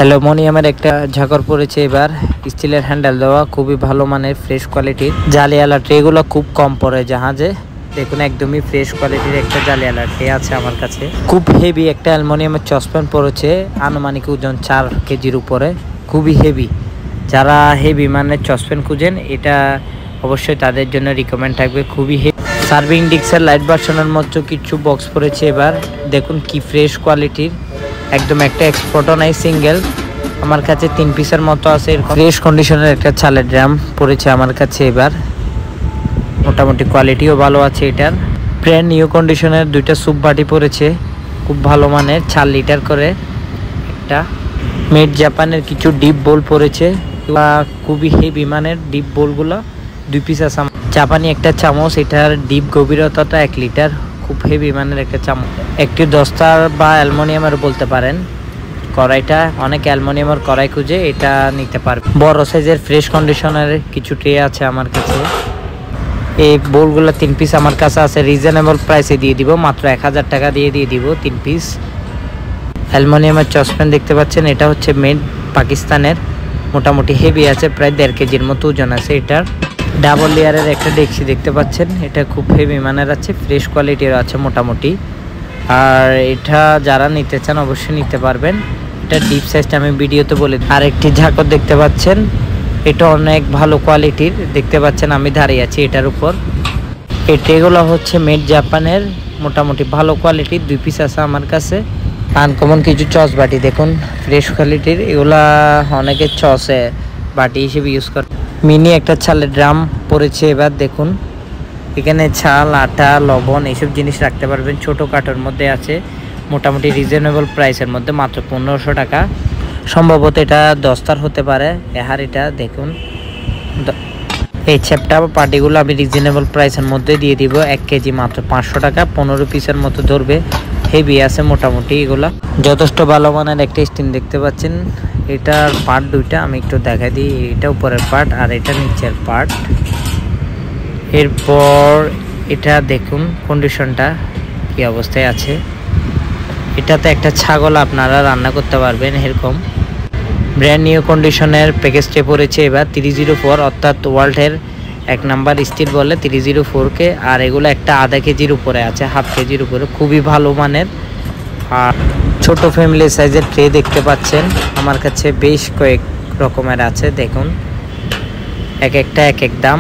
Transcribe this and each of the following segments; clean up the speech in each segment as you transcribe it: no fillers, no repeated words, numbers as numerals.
অ্যালুমিনিয়ামের একটা ঝাকর পড়েছে এবার, স্টিলের হ্যান্ডেল দেওয়া, খুবই ভালো মানের ফ্রেশ কোয়ালিটির। জালিওয়ালা ট্রেগুলো খুব কম পড়ে জাহাজে, দেখুন একদমই ফ্রেশ কোয়ালিটির একটা জালিওয়ালা ট্রে আছে আমার কাছে। খুব হেভি একটা অ্যালুমিনিয়ামের চসপ্যান পড়েছে, আনুমানিক ওজন 4 কেজির উপরে, খুবই হেভি। যারা হেভি মানের চসপ্যান খুঁজেন এটা অবশ্যই তাদের জন্য রিকমেন্ড থাকবে, খুবই হেভি। সার্ভিং ডিক্সের লাইট ভার্সনের মতো কিছু বক্স পড়েছে এবার, দেখুন কি ফ্রেশ কোয়ালিটির, একদম একটা এক্সপোর্টও নাই, সিঙ্গেল। আমার কাছে 3 পিসের মতো আছে, ফ্রেশ কন্ডিশনের একটা চালের ড্রাম পড়েছে আমার কাছে এবার, মোটামুটি কোয়ালিটিও ভালো আছে এটার। ব্র্যান্ড নিউ কন্ডিশনের 2টা স্যুপ বাটি পড়েছে, খুব ভালো মানের, 4 লিটার করে একটা। মেড জাপানের কিছু ডিপ বোল পড়েছে, খুবই হেভি মানের ডিপ বোলগুলো, 2 পিস আছে। জাপানি একটা চামচ, এটার ডিপ গভীরতাটা 1 লিটার, খুব হেভি মানের একটা চামচ। একটি দস্তার বা অ্যালুমিনিয়ামের বলতে পারেন, কড়াইটা অনেক অ্যালুমিনিয়ামের কড়াই খুঁজে এটা নিতে পারবে। বড় সাইজের ফ্রেশ কন্ডিশনের কিছু ট্রে আছে আমার কাছে। এই বোলগুলো 3 পিস আমার কাছে আছে, রিজনেবল প্রাইসে দিয়ে দিব, মাত্র 1000 টাকা দিয়ে দিব 3 পিস। অ্যালুমিনিয়ামের চসপ্যান দেখতে পাচ্ছেন, এটা হচ্ছে মেড পাকিস্তানের, মোটামুটি হেভি আছে, প্রায় 1.5 কেজির মতো ওজন আছে এটার। ডাবল লেয়ারের একটা ডেকচি দেখতে পাচ্ছেন, এটা খুব হেভি মানের আছে, ফ্রেশ কোয়ালিটির আছে মোটামুটি। আর এটা যারা নিতে চান অবশ্যই নিতে পারবেন, এটা ডিপ সাইজটা আমি ভিডিওতে বলে দিই। আর একটি ঝাঁকর দেখতে পাচ্ছেন, এটা অনেক ভালো কোয়ালিটির, দেখতে পাচ্ছেন আমি দাঁড়িয়ে আছি এটার উপর। এই ট্রেগুলো হচ্ছে মেড জাপানের, মোটামুটি ভালো কোয়ালিটির, 2 পিস আছে আমার কাছে। আনকমন কিছু চস বাটি দেখুন, ফ্রেশ কোয়ালিটির, এগুলা অনেকে চসে বাটি হিসেবে ইউজ করে। মিনি একটা চালের ড্রাম পড়েছে এবার, দেখুন এখানে চাল, আটা, লবণ এইসব জিনিস রাখতে পারবেন, ছোটো কাঠের মধ্যে আছে, মোটামুটি রিজনেবল প্রাইসের মধ্যে, মাত্র 1500 টাকা। সম্ভবত এটা দস্তার হতে পারে। এটা দেখুন, এই চ্যাপটা পার্টিগুলো আমি রিজনেবল প্রাইসের মধ্যে দিয়ে দিব, 1 কেজি মাত্র 500 টাকা, 15 পিসের মতো ধরবে, হেভি আছে মোটামুটি এগুলা। যথেষ্ট ভালো মানের একটা স্টিন দেখতে পাচ্ছেন, এটার পার্ট 2টা আমি একটু দেখাই দিই, এটা উপরের পার্ট আর এটা নিচের পার্ট। এরপর এটা দেখুন কন্ডিশনটা কি অবস্থায় আছে, এটাতে একটা ছাগল আপনারা রান্না করতে পারবেন এরকম। ব্র্যান্ড নিউ কন্ডিশনের প্যাকেজটে পড়েছে এবার 304, অর্থাৎ ওয়ার্ল্ডের 1 নাম্বার স্টিল বলে 304কে। আর এগুলো একটা আধা কেজির উপরে আছে, হাফ কেজির উপরে, খুবই ভালো মানের। আর ছোট ফ্যামিলি সাইজের ট্রে দেখতে পাচ্ছেন আমার কাছে, বেশ কয়েক রকমের আছে, দেখুন এক একটা এক এক দাম,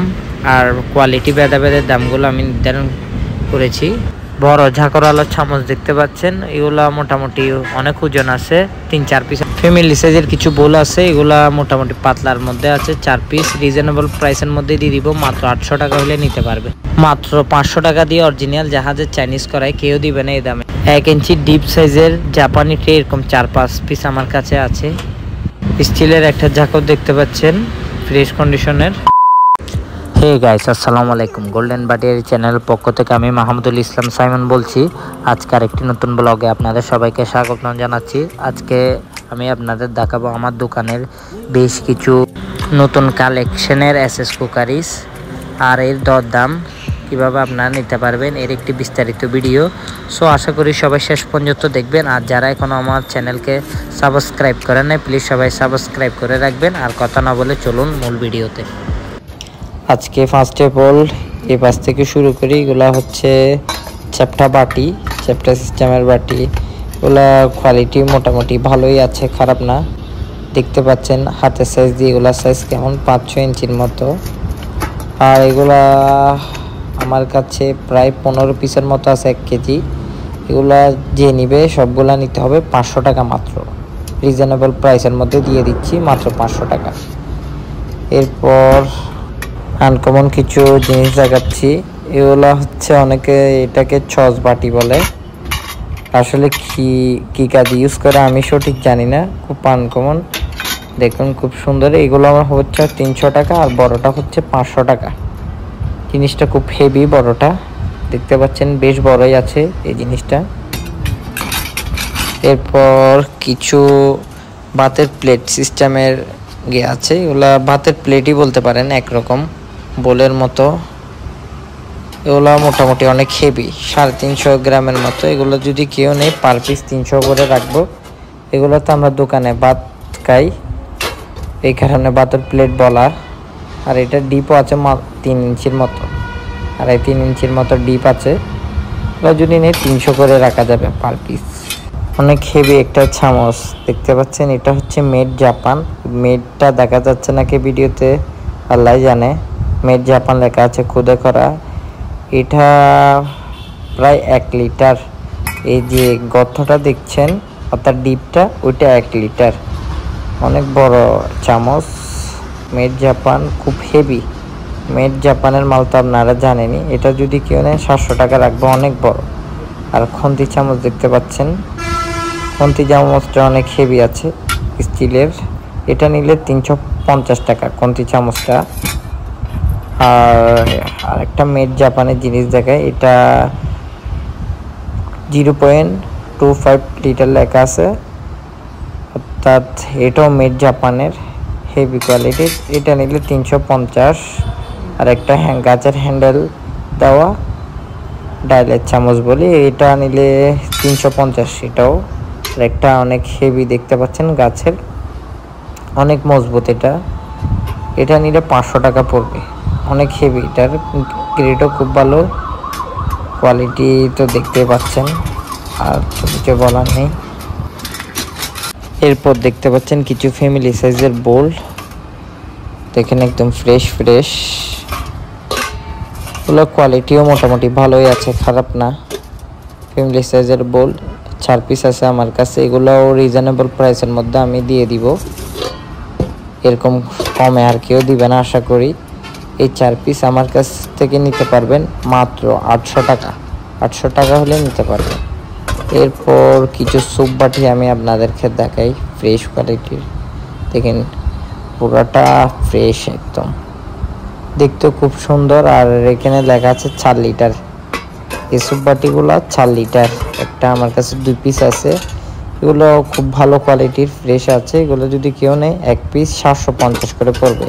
আর কোয়ালিটি ভেদা ভেদের দামগুলো আমি নির্ধারণ করেছি। বড় ঝাঁকড়ালো চামচ দেখতে পাচ্ছেন, এগুলা মোটামুটি অনেক ওজন আছে, 3-4 পিস। ফ্যামিলি সাইজের কিছু বোল আছে, এগুলা মোটামুটি পাতলার মধ্যে আছে, 4 পিস, রিজনেবল প্রাইসের মধ্যে দিয়ে দিব, মাত্র 800 টাকা হলে নিতে পারবে। মাত্র 500 টাকা দিয়ে অরিজিনাল জাহাজের চাইনিজ করাই কেউ দিবে না এই দামে। 1 ইঞ্চি ডিপ সাইজের জাপানি ট্রে এরকম 4-5 পিস আমার কাছে আছে। স্টিলের একটা ঝাঁকর দেখতে পাচ্ছেন, ফ্রেশ কন্ডিশনের। হে গাইস, আসসালামু আলাইকুম। গোল্ডেন বাটিয়ারি চ্যানেল পক্ষ থেকে আমি মাহমুদুল ইসলাম সাইমন বলছি। আজকে আরেকটি নতুন ব্লগে আপনাদের সবাইকে স্বাগত জানাচ্ছি। আজকে আমি আপনাদের দেখাবো আমার দোকানের বেশ কিছু নতুন কালেকশনের এসএস কুকারিস, আর এর দরদাম কীভাবে আপনারা নিতে পারবেন, এর একটি বিস্তারিত ভিডিও। সো আশা করি সবাই শেষ পর্যন্ত দেখবেন। আর যারা এখনও আমার চ্যানেলকে সাবস্ক্রাইব করেন নাই, প্লিজ সবাই সাবস্ক্রাইব করে রাখবেন। আর কথা না বলে চলুন মূল ভিডিওতে। আজকে ফার্স্ট অফ অল এই পাশ থেকে শুরু করি। এগুলা হচ্ছে চ্যাপ্টা বাটি, চ্যাপ্টা সিস্টেমের বাটি। এগুলা কোয়ালিটি মোটামুটি ভালোই আছে, খারাপ না। দেখতে পাচ্ছেন হাতের সাইজ দিয়ে, এগুলা সাইজ কেমন 5-6 ইঞ্চির মতো। আর এগুলা আমার কাছে প্রায় 15 পিসের মতো আছে, 1 কেজি। এগুলা যে নিবে সবগুলা নিতে হবে 500 টাকা মাত্র, রিজনেবল প্রাইসের মধ্যে দিয়ে দিচ্ছি, মাত্র 500 টাকা। এরপর আনকমন কিছু জিনিস দেখাচ্ছি। এগুলা হচ্ছে অনেকে এটাকে ছস বাটি বলে, আসলে কি কাজে ইউজ করে আমি সঠিক জানি না, খুব আনকমন। দেখুন খুব সুন্দর। এগুলো আমার হচ্ছে 300 টাকা, আর বড়টা হচ্ছে 500 টাকা। জিনিসটা খুব হেভি, বড়টা দেখতে পাচ্ছেন বেশ বড়ই আছে এই জিনিসটা। এরপর কিছু ভাতের প্লেট সিস্টেমের আছে, এগুলা ভাতের প্লেটই বলতে পারেন, একরকম বোলের মতো। এগুলো মোটামুটি অনেক হেভি, 350 গ্রামের মতো। এগুলো যদি কেউ নেই পার পিস 300 করে রাখবো। এগুলো তো আমরা দোকানে ভাত স্কাই, এই কারণে বাটার প্লেট বলা। আর এটা ডিপও আছে 3 ইঞ্চির মতো, আর এই 3 ইঞ্চির মতো ডিপ আছে। যদি নেই 300 করে রাখা যাবে পার পিস। অনেক হেভি একটা চামচ দেখতে পাচ্ছেন, এটা হচ্ছে মেড জাপান। মেডটা দেখা যাচ্ছে নাকি ভিডিওতে, আল্লাহ জানে। মেড জাপান লেখা আছে খুদে করা। এটা প্রায় 1 লিটার। এই যে গর্তটা দেখছেন অর্থাৎ ডিপটা, ওইটা 1 লিটার। অনেক বড় চামচ। মেড জাপান খুব হেভি। মেড জাপানের মাল তো আপনারা জানেনই। এটা যদি কেউ নেয় 700 টাকা রাখবো, অনেক বড়। আর খন্তি চামচ দেখতে পাচ্ছেন, খন্তি চামচটা অনেক হেভি আছে স্টিলের। এটা নিলে 350 টাকা খন্তি চামচটা। আর আরেকটা মেড জাপানের জিনিস দেখায়, এটা 0.25 লিটার লেখা আছে, অর্থাৎ এটাও মেড জাপানের, হেভি কোয়ালিটির। এটা নিলে 350। আর একটা গাছের হ্যান্ডেল দেওয়া ডাইলের চামচ বলি, এটা নিলে 350। এটাও একটা অনেক হেভি দেখতে পাচ্ছেন, গাছের অনেক মজবুত। এটা নিলে 500 টাকা পড়বে, অনেক হেভি। এটার গ্রেডও খুব ভালো, কোয়ালিটি তো দেখতে পাচ্ছেন, আর কিছু বলার নেই। এরপর দেখতে পাচ্ছেন কিছু ফ্যামিলি সাইজের বোল, দেখেন একদম ফ্রেশ ফ্রেশ। ওগুলো কোয়ালিটিও মোটামুটি ভালোই আছে, খারাপ না। ফ্যামিলি সাইজের বোল 4 পিস আছে আমার কাছে। এগুলোও রিজনেবল প্রাইসের মধ্যে আমি দিয়ে দিব, এরকম কমে আর কেউ দিবে না আশা করি। এই 4 পিস আমার কাছ থেকে নিতে পারবেন মাত্র 800 টাকা। 800 টাকা হলে নিতে পারবেন। এরপর কিছু স্যুপ বাটি আমি আপনাদেরকে দেখাই, ফ্রেশ কোয়ালিটির। দেখেন পুরাটা ফ্রেশ একদম, দেখতেও খুব সুন্দর। আর এখানে লেখা আছে 4 লিটার। এই স্যুপ বাটিগুলো 4 লিটার। একটা আমার কাছে 2 পিস আছে, এগুলো খুব ভালো কোয়ালিটির, ফ্রেশ আছে। এগুলো যদি কেউ নেয় 1 পিস 750 করে পড়বে।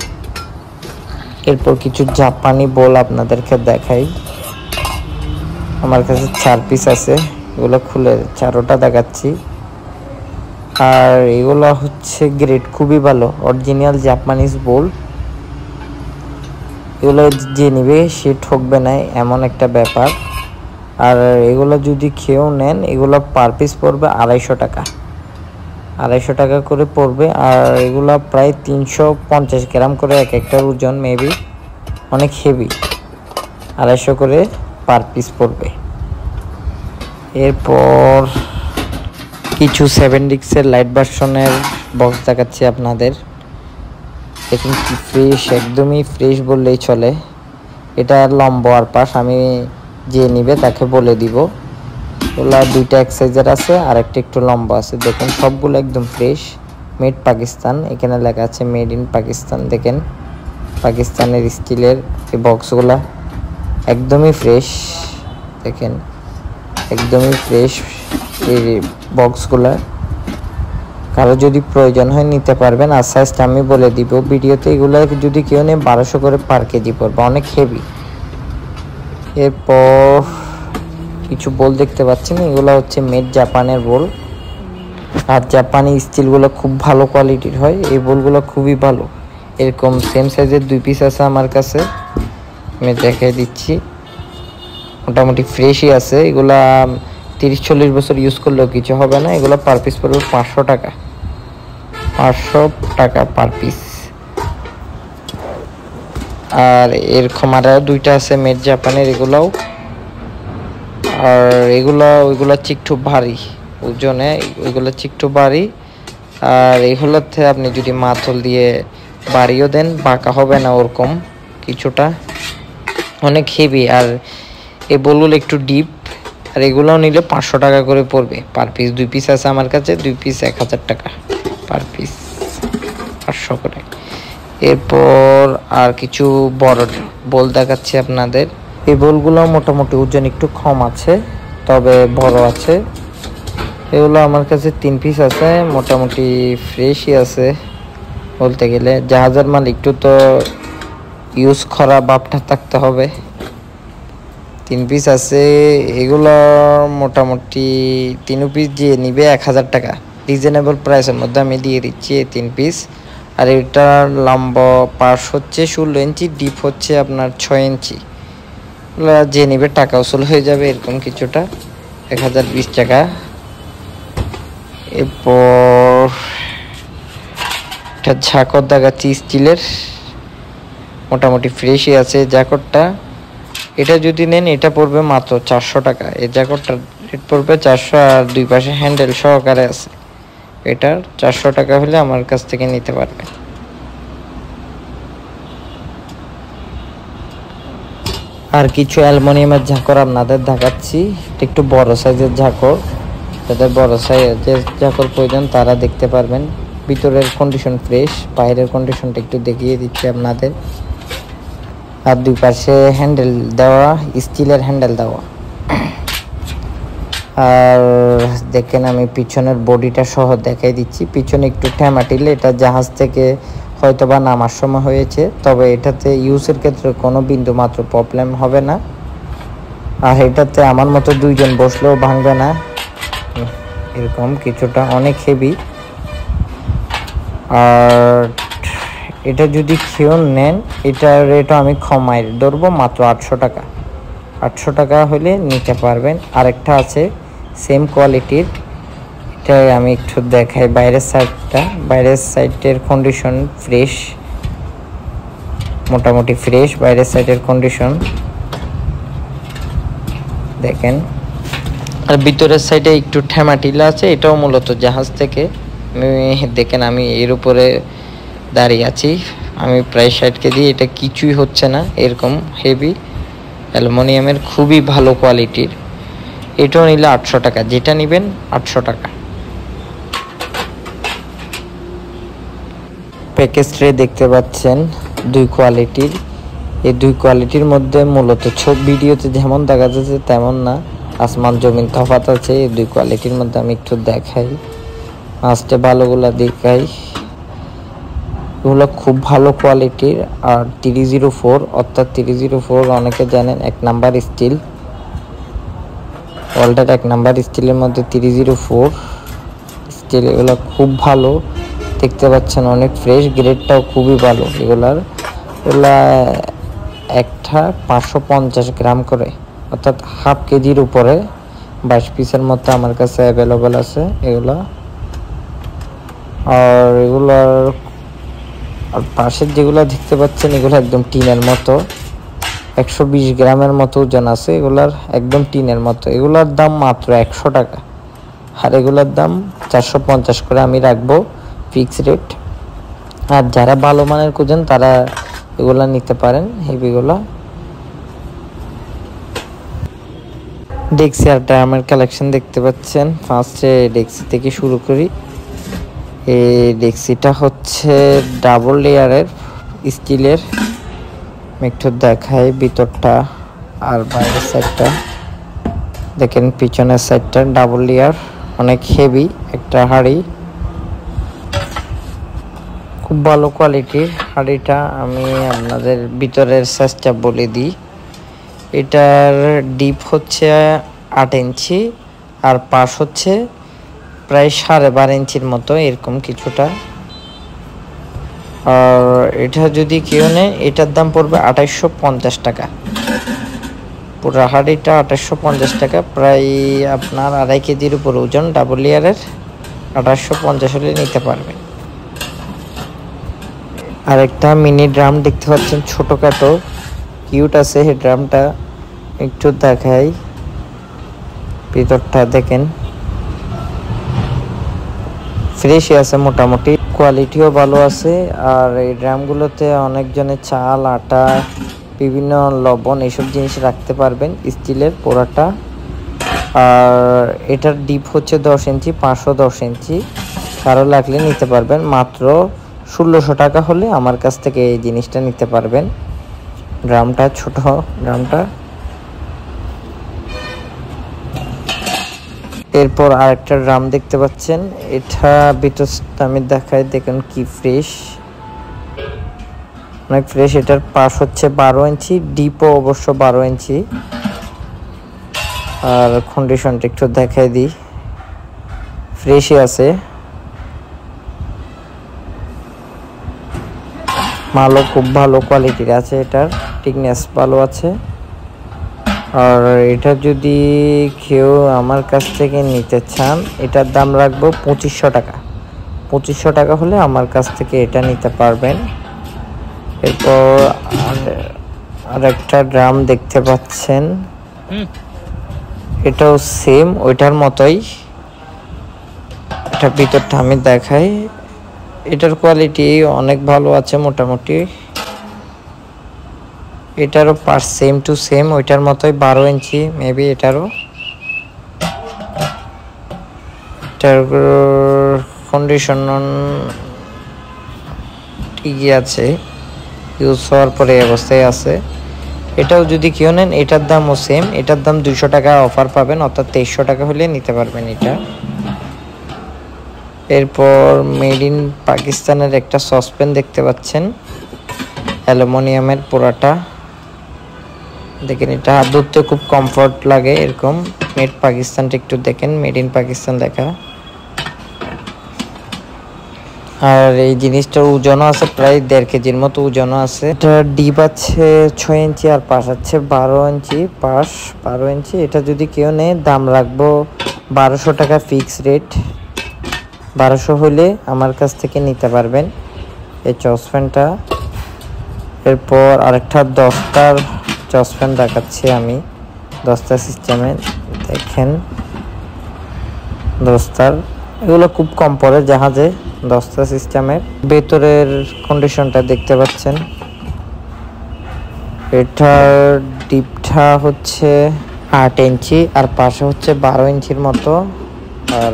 এরপর কিছু জাপানি বোল আপনাদেরকে দেখাই, আমার কাছে 4 পিস আছে। এগুলো খুলে 4টা দেখাচ্ছি। আর এগুলো হচ্ছে গ্রেড খুবই ভালো, অরিজিনাল জাপানিজ বোল। এগুলো যে নিবে সে ঠকবে না, এমন একটা ব্যাপার। আর এগুলো যদি কেউ নেন, এগুলো পার পিস পড়বে 250 টাকা। 250 টাকা করে পড়বে। আর এগুলো প্রায় 350 গ্রাম করে এক একটার ওজন, মেবি অনেক হেভি। 250 করে পার পিস পড়বে। এরপর কিছু 7 ডিক্সের লাইট ভার্সনের বক্স দেখাচ্ছি আপনাদের। দেখুন কি ফ্রেশ, একদমই ফ্রেশ বললেই চলে। এটা লম্বা আর পাশ আমি যে নিবে তাকে বলে দিব। ওগুলা 2টা এক সাইজের আছে, আর একটা একটু লম্বা আছে। দেখুন সবগুলো একদম ফ্রেশ, মেড পাকিস্তান। এখানে লেখা আছে মেড ইন পাকিস্তান। দেখেন পাকিস্তানের স্টিলের এই বক্সগুলা একদমই ফ্রেশ। দেখেন একদমই ফ্রেশ এই বক্সগুলা। কারো যদি প্রয়োজন হয় নিতে পারবেন। আর সাইজটা আমি বলে দিব ভিডিওতে। এগুলো যদি কেউ নেয় 1200 করে পার কেজি পড়বে, অনেক হেভি। এরপর কিছু বোল দেখতে পাচ্ছেন, এগুলো হচ্ছে মেড জাপানের বোল। আর জাপানি স্টিলগুলো খুব ভালো কোয়ালিটির হয়, এই বোলগুলো খুবই ভালো। এরকম সেম সাইজের 2 পিস আছে আমার কাছে, আমি দেখাই দিচ্ছি। মোটামুটি ফ্রেশই আছে। এগুলা 30-40 বছর ইউজ করলেও কিছু হবে না। এগুলো পার পিস পড়বে 500 টাকা। 500 টাকা পার পিস। আর এরকম আরো 2টা আছে মেড জাপানের, এগুলাও। আর ওইগুলা চিকটু ভারী ওজনে, ওইগুলো চিকটু ভারী। আর এইগুলোতে আপনি যদি মাথল দিয়ে বাড়িও দেন, বাঁকা হবে না ওরকম কিছুটা, অনেক হেভি। আর এই বোলগুলো একটু ডিপ। আর এগুলোও নিলে 500 টাকা করে পড়বে পার পিস। 2 পিস আছে আমার কাছে, 2 পিস 1000 টাকা পার পিস, 500 করে। এরপর আর কিছু বড় বোল দেখাচ্ছি আপনাদের। এই বোলগুলো মোটামুটি ওজন একটু কম আছে, তবে বড় আছে। এগুলো আমার কাছে 3 পিস আছে, মোটামুটি ফ্রেশই আছে বলতে গেলে। জাহাজের মাল একটু তো ইউজ করা ভাবটা থাকতে হবে। 3 পিস আছে। এগুলো মোটামুটি 3 পিস যে নিবে 1000 টাকা। রিজনেবল প্রাইসের মধ্যে আমি দিয়ে দিচ্ছি এই 3 পিস। আর এটার লম্বা পাশ হচ্ছে 16 ইঞ্চি, ডিপ হচ্ছে আপনার 6 ইঞ্চি। যে নিবে টাকা উসুল হয়ে যাবে এরকম কিছুটা, 1020 টাকা। এরপর একটা ঝাঁকর দেখাচ্ছি স্টিলের, মোটামুটি ফ্রেশই আছে জ্যাকেটটা। এটা যদি নেন এটা পড়বে মাত্র 400 টাকা। এই জ্যাকেটটার রেট পড়বে 400, আর দুই পাশে হ্যান্ডেল সহকারে আছে। এটার 400 টাকা হলে আমার কাছ থেকে নিতে পারবে। আর কিছু অ্যালুমিনিয়ামের ঝাঁকর আপনাদের দেখাচ্ছি, একটু বড় সাইজের ঝাঁকর। যাদের বড় সাইজের ঝাঁকর প্রয়োজন তারা দেখতে পারবেন। ভিতরের কন্ডিশন ফ্রেশ, বাইরের কন্ডিশনটা একটু দেখিয়ে দিচ্ছি আপনাদের। আর দুই পাশে হ্যান্ডেল দেওয়া, স্টিলের হ্যান্ডেল দেওয়া। আর দেখেন আমি পিছনের বডিটা সহ দেখাই দিচ্ছি। পিছনে একটু ঠ্যামাটিলে, এটা জাহাজ থেকে হয়তো বা নামার সময় হয়েছে, তবে এটাতে ইউজের ক্ষেত্রে কোনো বিন্দু মাত্র প্রবলেম হবে না। আর এটাতে আমার মতো দুইজন বসলেও ভাঙবে না, এরকম কিছুটা অনেক হেভি। আর এটা যদি কেউ নেন এটার রেটও আমি কমাই ধরবো মাত্র 800 টাকা। 800 টাকা হলে নিতে পারবেন। আরেকটা আছে সেম কোয়ালিটির, এটা আমি একটু দেখাই বাইরের সাইডটা। বাইরের সাইডের কন্ডিশন ফ্রেশ, মোটামুটি ফ্রেশ বাইরের সাইডের কন্ডিশন দেখেন। আর ভিতরের সাইডে একটু ঠ্যামাটিলা আছে, এটাও মূলত জাহাজ থেকে। দেখেন আমি এর উপরে দাঁড়িয়ে আছি, আমি প্রায় 60 কেজি, এটা কিছুই হচ্ছে না, এরকম হেভি অ্যালুমিনিয়ামের খুবই ভালো কোয়ালিটির। এটাও নিলে 800 টাকা, যেটা নেবেন 800 টাকা। প্যাকেজ ট্রে দেখতে পাচ্ছেন দুই কোয়ালিটির। এই দুই কোয়ালিটির মধ্যে মূলত ভিডিওতে যেমন দেখা যাচ্ছে তেমন না, আসমান জমিন তফাৎ আছে। এই দুই কোয়ালিটির মধ্যে আমি একটু দেখাই, আজকে ভালোগুলা দেখাই। এগুলো খুব ভালো কোয়ালিটির। আর 304 অর্থাৎ 304 অনেকে জানেন 1 নাম্বার স্টিল, ওয়ার্ল্ডের 1 নাম্বার স্টিলের মধ্যে 304 স্টিল। এগুলো খুব ভালো দেখতে পাচ্ছেন, অনেক ফ্রেশ, গ্রেডটাও খুবই ভালো। এগুলা একটা 550 গ্রাম করে, অর্থাৎ হাফ কেজির উপরে 22 পিসের মতো আমার কাছে অ্যাভেলেবল আছে এগুলা। আর এগুলার আর পাশের যেগুলো দেখতে পাচ্ছেন এগুলো একদম টিনের মতো, 120 গ্রামের মতো ওজন আছে। এগুলার একদম টিনের মতো। এগুলার দাম মাত্র 100 টাকা, আর এগুলার দাম 450 করে আমি রাখবো ফিক্স রেট। আর যারা ভালো মানের খুঁজেন তারা এগুলা নিতে পারেন। হেভিগুলা ডেক্সি আর ডায়ামের কালেকশন দেখতে পাচ্ছেন। ফার্স্টে ডেক্সি থেকে শুরু করি। এই ডেক্সিটা হচ্ছে ডাবল লেয়ারের স্টিলের, একটু দেখাই ভিতরটা আর বাইরের সাইডটা। দেখেন পিছনের সাইডটা ডাবল লেয়ার, অনেক হেভি একটা হাঁড়ি, খুব ভালো কোয়ালিটির হাঁড়িটা। আমি আপনাদের ভিতরের সাইজটা বলে দিই। এটার ডিপ হচ্ছে 8 ইঞ্চি, আর পাশ হচ্ছে প্রায় 12.5 ইঞ্চির মতো, এরকম কিছুটা। আর এটা যদি কেউ নেয় এটার দাম পড়বে 2850 টাকা। পুরো হাঁড়িটা 2850 টাকা, প্রায় আপনার 2.5 কেজির উপর ওজন, ডাবল লেয়ারের। 2850 হলে নিতে পারবেন। আর একটা মিনি ড্রাম দেখতে পাচ্ছেন, ছোটখাটো কিউট আছে এই ড্রামটা, একটু দেখাই ভিতরটা। দেখেন ফ্রেশই আছে, মোটামুটি কোয়ালিটিও ভালো আছে। আর এই ড্রামগুলোতে অনেকজনের চাল, আটা, বিভিন্ন লবণ এইসব জিনিস রাখতে পারবেন, স্টিলের পোড়াটা। আর এটার ডিপ হচ্ছে 10 ইঞ্চি, 510 ইঞ্চি। কারো লাগলে নিতে পারবেন। মাত্র 1600 টাকা হলে আমার কাছ থেকে এই জিনিসটা নিতে পারবেন। ড্রামটা ছোট, ড্রামটা। এরপর আরেকটা ড্রাম দেখতে পাচ্ছেন, এটা ভিতরটা আমি দেখাই। দেখেন কি ফ্রেশ, অনেক ফ্রেশ। এটার পাশ হচ্ছে 12 ইঞ্চি, ডিপও অবশ্য 12 ইঞ্চি। আর কন্ডিশনটা একটু দেখাই দিই, ফ্রেশই আছে, মালও খুব ভালো কোয়ালিটির আছে, এটার থিকনেস ভালো আছে। আর এটা যদি কেউ আমার কাছ থেকে নিতে চান, এটার দাম রাখবো 2500 টাকা। 2500 টাকা হলে আমার কাছ থেকে এটা নিতে পারবেন। এরপর আর একটা ড্রাম দেখতে পাচ্ছেন, এটাও সেম ওইটার মতোই। এটা ভিতরটা আমি দেখাই, এটার কোয়ালিটি অনেক ভালো আছে মোটামুটি। এটারও পার সেম টু সেম ওইটার মতোই, 12 ইঞ্চি মেবি। এটারও এটার কন্ডিশন ঠিকই আছে, ইউজ হওয়ার পরে এই অবস্থায় আছে। এটাও যদি কেউ নেন, এটার দামও সেম, এটার দাম 200 টাকা অফার পাবেন, অর্থাৎ 2300 টাকা হলে নিতে পারবেন এটা। এরপর মেড ইন পাকিস্তানের একটা সসপ্যান দেখতে পাচ্ছেন, অ্যালুমিনিয়ামের পোড়াটা। দেখেন এটা হাত ধরতে খুব কমফর্ট লাগে এরকম। মেড পাকিস্তানটা একটু দেখেন, মেড ইন পাকিস্তান লেখা। আর এই জিনিসটার ওজনও আছে প্রায় 1.5 কেজির মতো ওজনও আছে। এটা ডিপ আছে 6 ইঞ্চি আর পাশ আছে 12 ইঞ্চি, পাশ 12 ইঞ্চি। এটা যদি কেউ নেয় দাম রাখবো 1200 টাকা ফিক্স রেট। 1200 হলে আমার কাছ থেকে নিতে পারবেন এই সসপ্যানটা। এরপর আরেকটা 10টার সসপ্যান দেখাচ্ছি আমি, 10টা সিস্টেমে। দেখেন 10টার, এগুলো খুব কম পড়ে জাহাজে। 10টা সিস্টেমের ভেতরের কন্ডিশনটা দেখতে পাচ্ছেন। এটার ডিপটা হচ্ছে 8 ইঞ্চি আর পাশে হচ্ছে 12 ইঞ্চির মতো। আর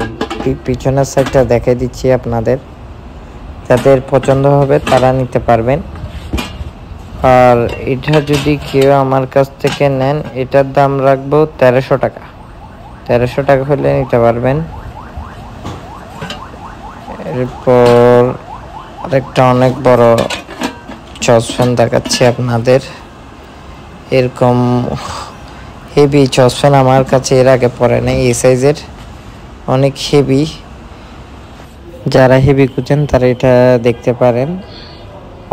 পিছনের সাইডটা দেখে দিচ্ছি আপনাদের, যাদের পছন্দ হবে তারা নিতে পারবেন। আর এটা যদি কেউ আমার কাছ থেকে নেন, এটার দাম রাখবো 1300 টাকা। 1300 টাকা হলে নিতে পারবেন। এরপর আরেকটা অনেক বড় সসপ্যান দেখাচ্ছি আপনাদের। এরকম হেভি সসপ্যান আমার কাছে এর আগে পড়ে নাই, এই সাইজের অনেক হেভি। যারা হেভি খুঁজেন তারা এটা দেখতে পারেন,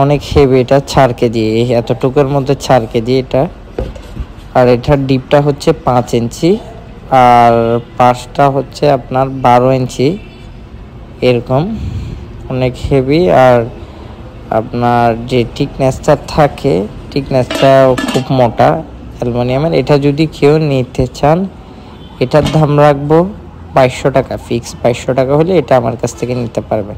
অনেক হেভি। এটা 4 কেজি, এতটুকুর মধ্যে 4 কেজি এটা। আর এটার ডিপটা হচ্ছে 5 ইঞ্চি আর পাশটা হচ্ছে আপনার 12 ইঞ্চি এরকম, অনেক হেভি। আর আপনার যে থিকনেসটা থাকে, থিকনেসটাও খুব মোটা অ্যালুমিনিয়ামের। এটা যদি কেউ নিতে চান, এটার দাম রাখবো 2200 টাকা ফিক্স। 2200 টাকা হলে এটা আমার কাছ থেকে নিতে পারবেন।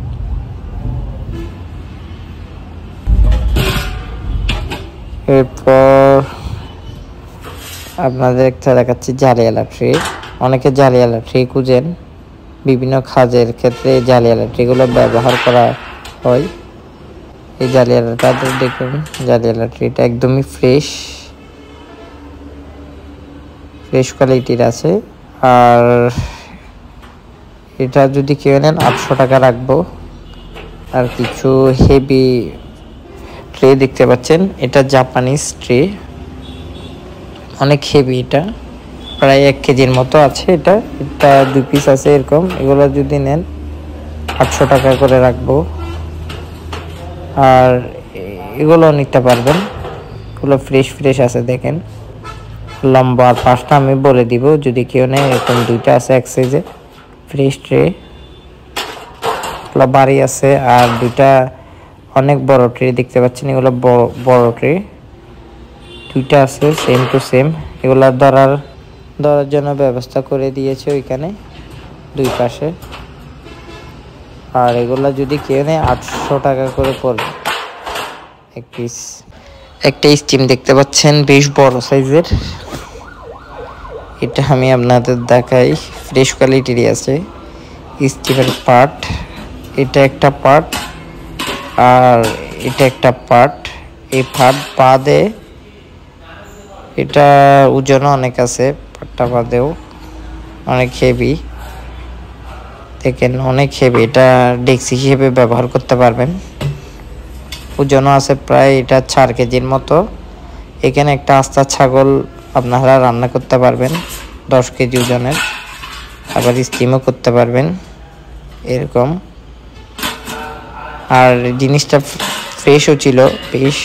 এরপর আপনাদের একটা দেখাচ্ছি জালিয়ালা ট্রে। অনেকে জালিয়ালা ট্রে খুঁজেন, বিভিন্ন কাজের ক্ষেত্রে জালিয়ালা ট্রেগুলো ব্যবহার করা হয়। এই জালিয়ালাটা দেখুন, জালিয়ালা ট্রেটা একদমই ফ্রেশ কোয়ালিটির আছে। আর এটা যদি কেউ নেন 800 টাকা রাখবো। আর কিছু হেভি ট্রে দেখতে পাচ্ছেন, এটা জাপানিজ ট্রে, অনেক হেভি। এটা প্রায় 1 কেজির মতো আছে। এটা 2 পিস আছে এরকম। এগুলো যদি নেন 800 টাকা করে রাখবো। আর এগুলো নিতে পারবেন, এগুলো ফ্রেশ আছে দেখেন, লম্বা। আর পাঁচটা আমি বলে দিব যদি কেউ নেয়। এরকম 2টা আছে এক সাইজে ফ্রেশ ট্রে, বাড়ি আছে। আর 2টা অনেক বড় ট্রে দেখতে পাচ্ছেন, এগুলো বড় ট্রে 2টা আছে সেম টু সেম। এগুলা ধরার জন্য ব্যবস্থা করে দিয়েছে ওইখানে 2 পাশে। আর এগুলা যদি কেউ নেয় 800 টাকা করে পড়বে এক পিস। একটা স্টিম দেখতে পাচ্ছেন বেশ বড় সাইজের, এটা আমি আপনাদের দেখাই, ফ্রেশ কোয়ালিটিরই আছে। স্টিমের পার্ট, এটা একটা পার্ট আর এটা একটা পার্ট। এই পার্ট বাদে এটা ওজন অনেক আছে, পার্টটা বাদেও অনেক হেভি। দেখেন অনেক হেভি, এটা ডেক্সি হিসেবে ব্যবহার করতে পারবেন। ওজনও আছে প্রায় এটা 4 কেজির মতো। এখানে একটা আস্তা ছাগল আপনারা রান্না করতে পারবেন 10 কেজি ওজনের। আবার স্টিমও করতে পারবেন এরকম। আর জিনিসটা ফ্রেশও ছিল বেশ।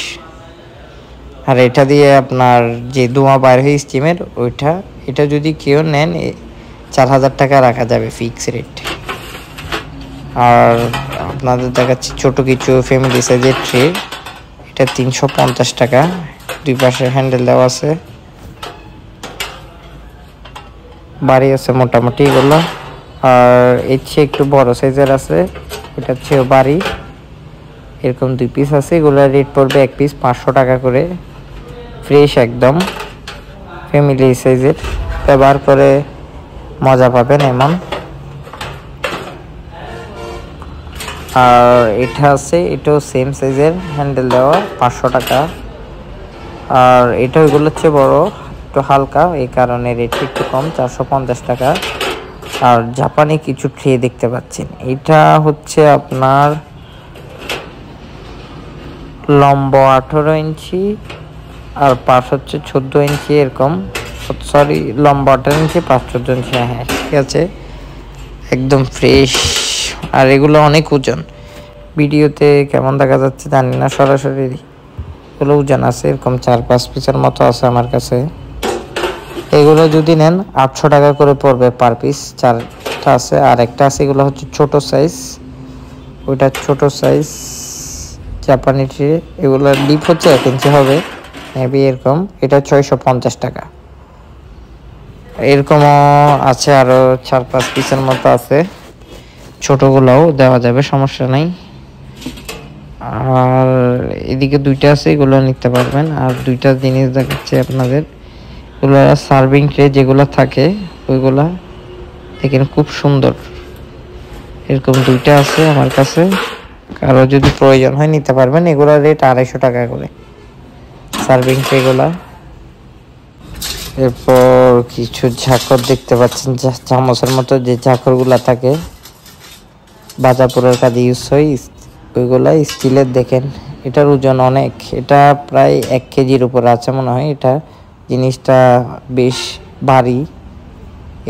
আর এটা দিয়ে আপনার যে ধোঁয়া বাইর হয় স্টিমের ওইটা, এটা যদি কেউ নেন 4000 টাকা রাখা যাবে ফিক্স রেট। আর আপনাদের দেখাচ্ছি ছোট কিছু ফ্যামিলি সাইজের ট্রে, এটা 350 টাকা, দুই পাশে হ্যান্ডেল দেওয়া আছে, বাড়ি আছে মোটামুটি এগুলো। আর এর চেয়ে একটু বড় সাইজের আছে, এটা হচ্ছে বাড়ি, এরকম 2 পিস আছে। এগুলোর রেট পড়বে এক পিস 500 টাকা করে, ফ্রেশ একদম ফ্যামিলি সাইজের, ব্যবহার করে মজা পাবেন এমন। আর এটা আছে, এটাও সেম সাইজের হ্যান্ডেল দেওয়া, 500 টাকা। আর এটা ওইগুলো হচ্ছে বড়, একটু হালকা, এই কারণে রেট একটু কম, 450 টাকা। আর জাপানি কিছু ট্রে দেখতে পাচ্ছেন, এটা হচ্ছে আপনার লম্বা 18 ইঞ্চি আর পাশ হচ্ছে 14 ইঞ্চি এরকম, সরি লম্বা 18 ইঞ্চি, পাশ 14 ইঞ্চি, হ্যাঁ ঠিক আছে, একদম ফ্রেশ। আর এগুলো অনেক ওজন, ভিডিওতে কেমন দেখা যাচ্ছে জানি না, সরাসরি এগুলো ওজন আছে, এরকম 4-5 পিসের মতো আছে আমার কাছে। এগুলো যদি নেন 800 টাকা করে পড়বে পার পিস, 4টা আছে। আর একটা আছে, এগুলো হচ্ছে ছোট সাইজ, ওইটা ছোট সাইজ জাপানি ট্রে, এগুলো ডিপ হচ্ছে 1 ইঞ্চি হবে মেবি এরকম, এটা 650 টাকা। এরকমও আছে আরো 4-5 পিসের মতো আছে, ছোটগুলোও দেওয়া যাবে, সমস্যা নাই। আর এদিকে 2টা আছে, এগুলো নিতে পারবেন। আর 2টা জিনিস দেখাচ্ছি আপনাদের, এগুলো সার্ভিং ট্রে যেগুলো থাকে ওইগুলা দেখেন খুব সুন্দর, এরকম 2টা আছে আমার কাছে, কারো যদি প্রয়োজন হয় নিতে পারবেন। এগুলোর রেট 250 টাকা করে সার্ভিং ট্রেগুলা। এরপর কিছু ঝাঁকর দেখতে পাচ্ছেন, চামচের মতো যে ঝাঁকরগুলা থাকে, বাজাপুরের কাজে ইউজ হয়, ওইগুলা স্টিলের। দেখেন এটার ওজন অনেক, এটা প্রায় 1 কেজির উপরে আছে মনে হয়, এটা জিনিসটা বেশ ভারী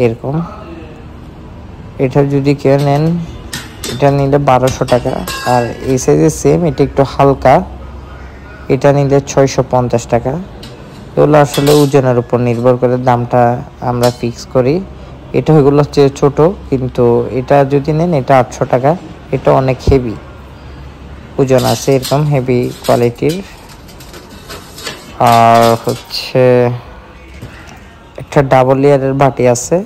এরকম। এটা যদি কেউ নেন, এটা নিলে 1200 টাকা। আর এই সাইজের সেম, এটা একটু হালকা, এটা নিলে 650 টাকা। এগুলো আসলে ওজনের উপর নির্ভর করে দামটা আমরা ফিক্স করি। এটা এগুলো হচ্ছে ছোট, কিন্তু এটা যদি নেন এটা 800 টাকা, এটা অনেক হেভি ওজন আছে, এরকম হেভি কোয়ালিটির। আর হচ্ছে একটা ডাবল লেয়ারের বাটি আছে,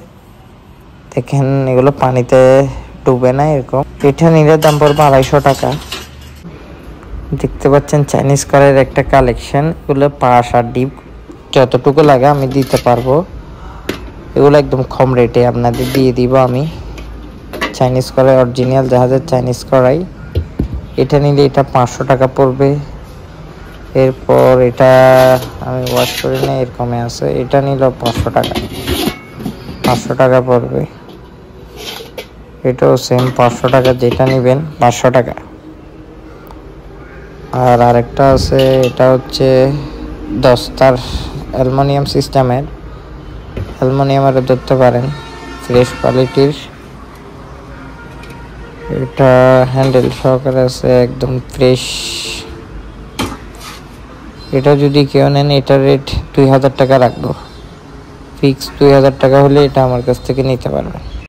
দেখেন এগুলো পানিতে ডুবে না এরকম, এটা নিলে দাম পড়বে 250 টাকা। দেখতে পাচ্ছেন চাইনিজ কারের একটা কালেকশন, এগুলো পাশ আর ডিপ যতটুকু লাগে আমি দিতে পারবো, এগুলো একদম কম রেটে আপনাদের দিয়ে দিব আমি। চাইনিজ কড়াই, অরিজিনাল জাহাজের চাইনিজ কড়াই, এটা নিলে এটা 500 টাকা পড়বে। এরপর এটা আমি ওয়াশ করে নিই, এরকমই আছে, এটা নিল 500 টাকা, 500 টাকা পড়বে। এটাও সেম 500 টাকা, যেটা নেবেন 500 টাকা। আর আরেকটা আছে, এটা হচ্ছে দস্তার অ্যালুমিনিয়াম সিস্টেমের, অ্যালুমিনিয়ামের ধরতে পারেন, ফ্রেশ কোয়ালিটির। এটা হ্যান্ডেল সহকারে আছে, একদম ফ্রেশ। এটা যদি কেউ নেন, এটার রেট 2000 টাকা রাখবো ফিক্স, 2000 টাকা হলে এটা আমার কাছ থেকে নিতে পারবেন।